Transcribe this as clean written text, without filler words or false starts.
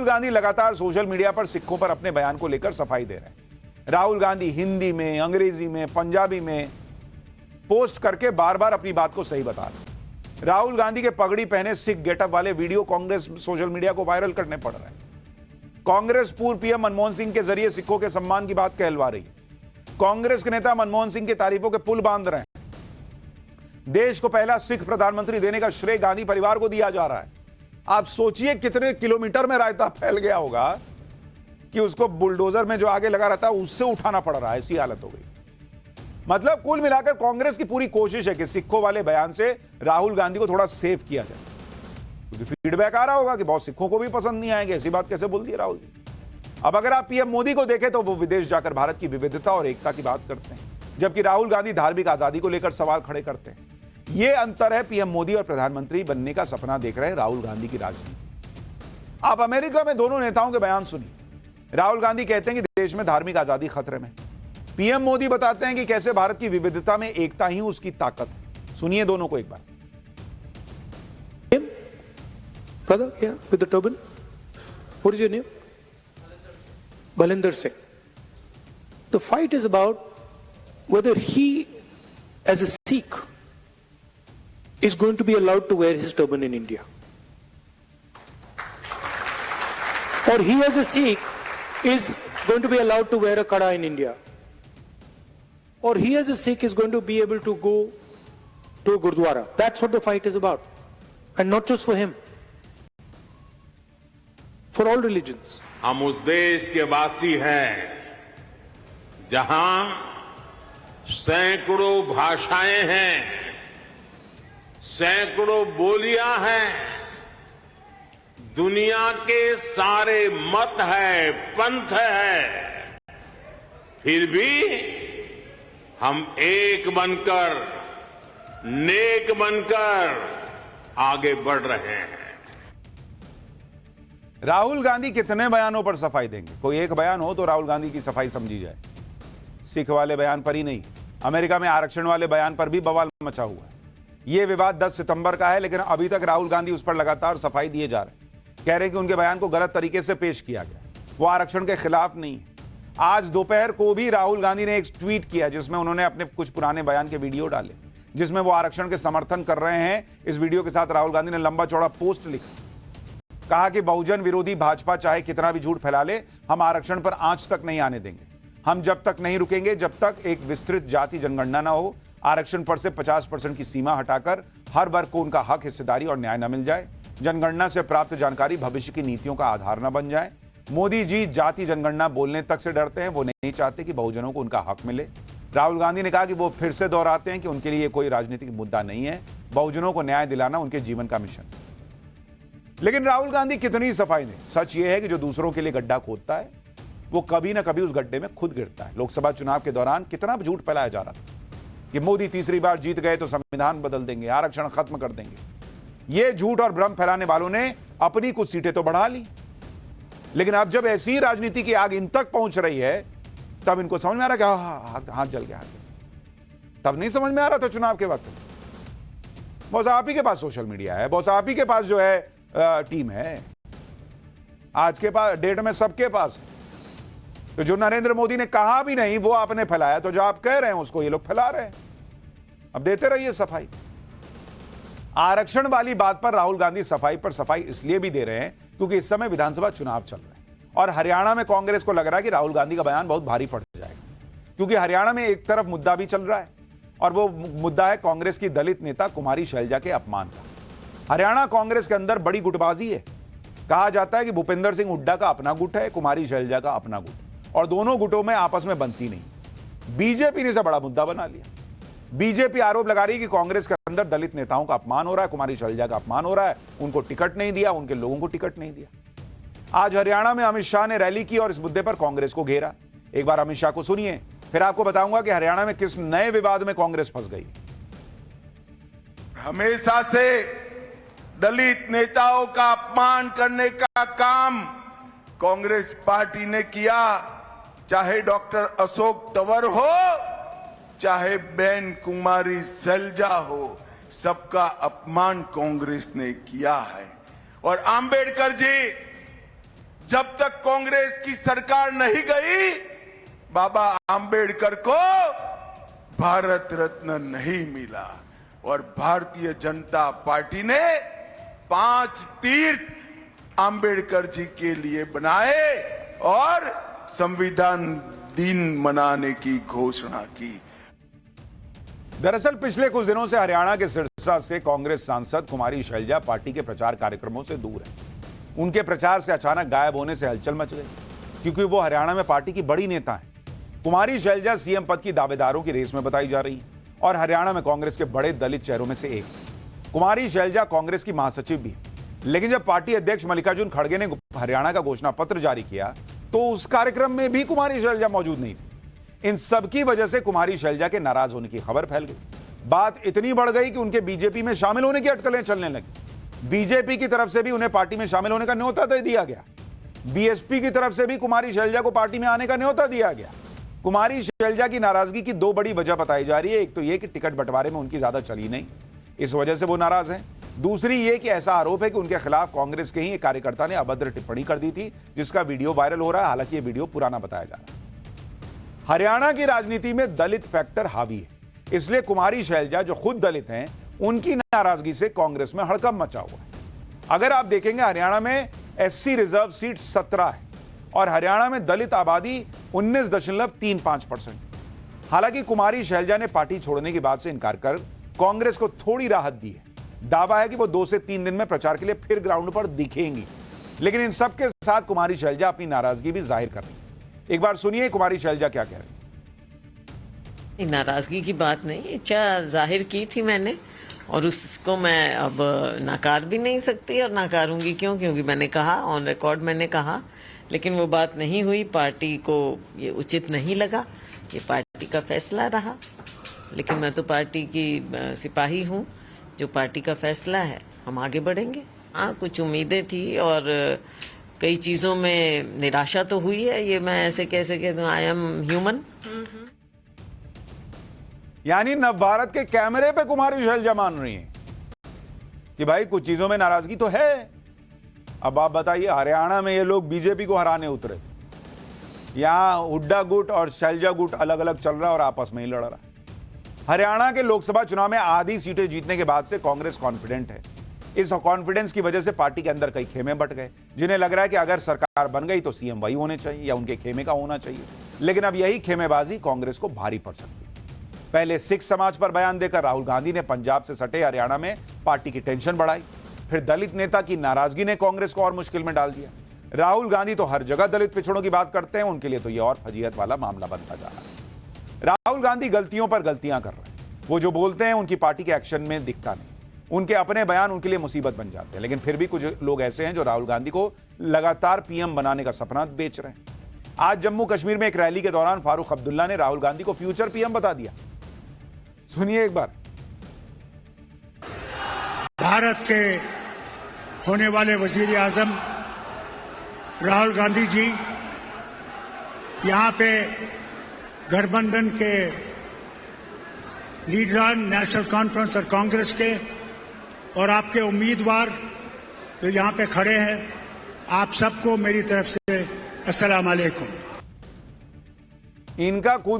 गांधी लगातार social media पर सिखों पर अपने बयान को लेकर सफाई दे रहे हैं। राहुल गांधी हिंदी में, अंग्रेजी में, पंजाबी में पोस्ट करके बार बार अपनी बात को सही बता रहे हैं। राहुल गांधी के पगड़ी पहने सिख गेटअप वाले वीडियो कांग्रेस सोशल मीडिया को वायरल करने पड़ रहे हैं। कांग्रेस पूर्व पीएम मनमोहन सिंह के जरिए सिखों के सम्मान की बात कहलवा रही है। कांग्रेस के नेता मनमोहन सिंह की तारीफों के पुल बांध रहे हैं। देश को पहला सिख प्रधानमंत्री देने का श्रेय गांधी परिवार को दिया जा रहा है। आप सोचिए कितने किलोमीटर में रायता फैल गया होगा कि उसको बुलडोजर में जो आगे लगा रहता है उससे उठाना पड़ रहा है, ऐसी हालत हो गई। मतलब कुल मिलाकर कांग्रेस की पूरी कोशिश है कि सिखों वाले बयान से राहुल गांधी को थोड़ा सेफ किया जाए, क्योंकि फीडबैक आ रहा होगा कि बहुत सिखों को भी पसंद नहीं आएंगे। ऐसी बात कैसे बोल दी राहुल जी। अब अगर आप पीएम मोदी को देखें तो वो विदेश जाकर भारत की विविधता और एकता की बात करते हैं, जबकि राहुल गांधी धार्मिक आजादी को लेकर सवाल खड़े करते हैं। यह अंतर है पीएम मोदी और प्रधानमंत्री बनने का सपना देख रहे हैं राहुल गांधी की राजनीति। आप अमेरिका में दोनों नेताओं के बयान सुनिए। राहुल गांधी कहते हैं कि देश में धार्मिक आजादी खतरे में। पीएम मोदी बताते हैं कि कैसे भारत की विविधता में एकता ही उसकी ताकत है। सुनिए दोनों को एक बार। Brother, yeah, with the turban. What is your name? Balinder Singh. The fight is about whether he, as a Sikh, is going to be allowed to wear his turban in India. Or he, as a Sikh, is going to be allowed to wear a kada in India. Or he, as a Sikh, is going to be able to go to a Gurdwara. That's what the fight is about. And not just for him. For all religions. हम उस देश के वासी हैं जहां सैकड़ों भाषाएं हैं, सैकड़ों बोलियां हैं, दुनिया के सारे मत है, पंथ है, फिर भी हम एक बनकर, नेक बनकर आगे बढ़ रहे हैं। राहुल गांधी कितने बयानों पर सफाई देंगे? कोई एक बयान हो तो राहुल गांधी की सफाई समझी जाए। सिख वाले बयान पर ही नहीं, अमेरिका में आरक्षण वाले बयान पर भी बवाल मचा हुआ है। यह विवाद 10 सितंबर का है, लेकिन अभी तक राहुल गांधी उस पर लगातार सफाई दिए जा रहे हैं। कह रहे हैं कि उनके बयान को गलत तरीके से पेश किया गया, वो आरक्षण के खिलाफ नहीं है। आज दोपहर को भी राहुल गांधी ने एक ट्वीट किया जिसमें उन्होंने अपने कुछ पुराने बयान के वीडियो डाले, जिसमें वो आरक्षण के समर्थन कर रहे हैं। इस वीडियो के साथ राहुल गांधी ने लंबा चौड़ा पोस्ट लिखा, कहा कि बहुजन विरोधी भाजपा चाहे कितना भी झूठ फैला ले, हम आरक्षण पर आंच तक नहीं आने देंगे। हम जब तक नहीं रुकेंगे जब तक एक विस्तृत जाति जनगणना न हो, आरक्षण पर से 50% की सीमा हटाकर हर वर्ग को उनका हक, हिस्सेदारी और न्याय न मिल जाए, जनगणना से प्राप्त जानकारी भविष्य की नीतियों का आधार न बन जाए। मोदी जी जाति जनगणना बोलने तक से डरते हैं, वो नहीं चाहते कि बहुजनों को उनका हक मिले। राहुल गांधी ने कहा कि वो फिर से दोहराते हैं कि उनके लिए कोई राजनीतिक मुद्दा नहीं है, बहुजनों को न्याय दिलाना उनके जीवन का मिशन है। लेकिन राहुल गांधी कितनी सफाई दें? सच यह है कि जो दूसरों के लिए गड्ढा खोदता है वो कभी ना कभी उस गड्ढे में खुद गिरता है। लोकसभा चुनाव के दौरान कितना झूठ फैलाया जा रहा था कि मोदी तीसरी बार जीत गए तो संविधान बदल देंगे, आरक्षण खत्म कर देंगे। ये झूठ और भ्रम फैलाने वालों ने अपनी कुछ सीटें तो बढ़ा ली, लेकिन अब जब ऐसी राजनीति की आग इन तक पहुंच रही है तब इनको समझ में आ रहा है कि हाथ जल गया। तब नहीं समझ में आ रहा था चुनाव के वक्त। बस आप ही के पास सोशल मीडिया है, बस आप ही के पास जो है टीम है। आज के पास डेट में सबके पास है। तो जो नरेंद्र मोदी ने कहा भी नहीं वो आपने फैलाया, तो जो आप कह रहे हैं उसको ये लोग फैला रहे हैं। अब देते रहिए सफाई। आरक्षण वाली बात पर राहुल गांधी सफाई पर सफाई इसलिए भी दे रहे हैं क्योंकि इस समय विधानसभा चुनाव चल रहे हैं और हरियाणा में कांग्रेस को लग रहा है कि राहुल गांधी का बयान बहुत भारी पड़ जाएगा, क्योंकि हरियाणा में एक तरफ मुद्दा भी चल रहा है और वो मुद्दा है कांग्रेस की दलित नेता कुमारी शैलजा के अपमान का। हरियाणा कांग्रेस के अंदर बड़ी गुटबाजी है। कहा जाता है कि भूपेंद्र सिंह हुड्डा का अपना गुट है, कुमारी शैलजा का अपना गुट, और दोनों गुटों में आपस में बनती नहीं। बीजेपी ने इसे बड़ा मुद्दा बना लिया। बीजेपी आरोप लगा रही है कि कांग्रेस के अंदर दलित नेताओं का अपमान हो रहा है, कुमारी शैलजा का अपमान हो रहा है, उनको टिकट नहीं दिया, उनके लोगों को टिकट नहीं दिया। आज हरियाणा में अमित शाह ने रैली की और इस मुद्दे पर कांग्रेस को घेरा। एक बार अमित शाह को सुनिए, फिर आपको बताऊंगा कि हरियाणा में किस नए विवाद में कांग्रेस फंस गई। हमेशा से दलित नेताओं का अपमान करने का काम कांग्रेस पार्टी ने किया, चाहे डॉक्टर अशोक तंवर हो, चाहे बहन कुमारी सैलजा हो, सबका अपमान कांग्रेस ने किया है। और आंबेडकर जी जब तक कांग्रेस की सरकार नहीं गई, बाबा आंबेडकर को भारत रत्न नहीं मिला। और भारतीय जनता पार्टी ने 5 तीर्थ आंबेडकर जी के लिए बनाए और संविधान दिन मनाने की घोषणा की। दरअसल पिछले कुछ दिनों से हरियाणा के सिरसा से कांग्रेस सांसद कुमारी शैलजा पार्टी के प्रचार कार्यक्रमों से दूर है। उनके प्रचार से अचानक गायब होने से हलचल मच गई, क्योंकि वो हरियाणा में पार्टी की बड़ी नेता हैं। कुमारी शैलजा सीएम पद की दावेदारों की रेस में बताई जा रही है और हरियाणा में कांग्रेस के बड़े दलित चेहरों में से एक। कुमारी शैलजा कांग्रेस की महासचिव भी है, लेकिन जब पार्टी अध्यक्ष मल्लिकार्जुन खड़गे ने हरियाणा का घोषणा पत्र जारी किया तो उस कार्यक्रम में भी कुमारी शैलजा मौजूद नहीं थी। इन सब की वजह से कुमारी शैलजा के नाराज होने की खबर फैल गई। बात इतनी बढ़ गई कि उनके बीजेपी में शामिल होने की अटकलें चलने लगी। बीजेपी की तरफ से भी उन्हें पार्टी में शामिल होने का न्योता दे दिया गया। बीएसपी की तरफ से भी कुमारी शैलजा को पार्टी में आने का न्योता दिया गया। कुमारी शैलजा की नाराजगी की 2 बड़ी वजह बताई जा रही है। एक तो यह कि टिकट बंटवारे में उनकी ज्यादा चली नहीं, इस वजह से वो नाराज हैं। दूसरी ये कि ऐसा आरोप है कि उनके खिलाफ कांग्रेस के ही एक कार्यकर्ता ने अभद्र टिप्पणी कर दी थी, जिसका वीडियो वायरल हो रहा है। हालांकि ये वीडियो पुराना बताया जा रहा है। हरियाणा की राजनीति में दलित फैक्टर हावी है, इसलिए कुमारी शैलजा जो खुद दलित हैं, उनकी नाराजगी से कांग्रेस में हड़कंप मचा हुआ है। अगर आप देखेंगे हरियाणा में एससी रिजर्व सीट 17 है और हरियाणा में दलित आबादी 19.35%। हालांकि कुमारी शैलजा ने पार्टी छोड़ने की बात से इनकार कर कांग्रेस को थोड़ी राहत दी है। दावा है कि वो 2 से 3 दिन में प्रचार के लिए फिर ग्राउंड पर दिखेंगी, लेकिन इन सब के साथ कुमारी शैलजा अपनी नाराजगी भी जाहिर कर रही है। एक बार सुनिए कुमारी शैलजा क्या कह रही है। नाराजगी की बात नहीं, इच्छा जाहिर की थी मैंने और उसको मैं अब नकार भी नहीं सकती और नकारूंगी क्योंकि मैंने कहा, ऑन रिकॉर्ड मैंने कहा, लेकिन वो बात नहीं हुई। पार्टी को ये उचित नहीं लगा, ये पार्टी का फैसला रहा। लेकिन मैं तो पार्टी की सिपाही हूँ, जो पार्टी का फैसला है हम आगे बढ़ेंगे। हाँ, कुछ उम्मीदें थी और कई चीज़ों में निराशा तो हुई है। ये मैं ऐसे कैसे कह दूँ, आई एम ह्यूमन। यानी नवभारत के कैमरे पे कुमारी शैलजा मान रही हैं कि भाई कुछ चीजों में नाराजगी तो है। अब आप बताइए, हरियाणा में ये लोग बीजेपी को हराने उतरे, यहां हुड्डा गुट और शैलजा गुट अलग अलग चल रहा है और आपस में ही लड़ रहा है। हरियाणा के लोकसभा चुनाव में आधी सीटें जीतने के बाद से कांग्रेस कॉन्फिडेंट है। इस कॉन्फिडेंस की वजह से पार्टी के अंदर कई खेमे बट गए, जिन्हें लग रहा है कि अगर सरकार बन गई तो सीएम वही होने चाहिए या उनके खेमे का होना चाहिए। लेकिन अब यही खेमेबाजी कांग्रेस को भारी पड़ सकती है। पहले सिख समाज पर बयान देकर राहुल गांधी ने पंजाब से सटे हरियाणा में पार्टी की टेंशन बढ़ाई। फिर दलित नेता की नाराजगी ने कांग्रेस को और मुश्किल में डाल दिया। राहुल गांधी तो हर जगह दलित पिछड़ों की बात करते हैं, उनके लिए तो यह और फजीहत वाला मामला बनता जा रहा है। राहुल गांधी गलतियों पर गलतियां कर रहे हैं। वो जो बोलते हैं उनकी पार्टी के एक्शन में दिखता नहीं। उनके अपने बयान उनके लिए मुसीबत बन जाते हैं। लेकिन फिर भी कुछ लोग ऐसे हैं जो राहुल गांधी को लगातार पीएम बनाने का सपना बेच रहे हैं। आज जम्मू कश्मीर में एक रैली के दौरान फारूक अब्दुल्ला ने राहुल गांधी को फ्यूचर पीएम बता दिया। सुनिए एक बार। भारत के होने वाले वजीर आजम राहुल गांधी जी यहां पे गठबंधन के लीडरान नेशनल कॉन्फ्रेंस और कांग्रेस के और आपके उम्मीदवार जो यहां पे खड़े हैं, आप सबको मेरी तरफ से अस्सलाम वालेकुम। इनका खुद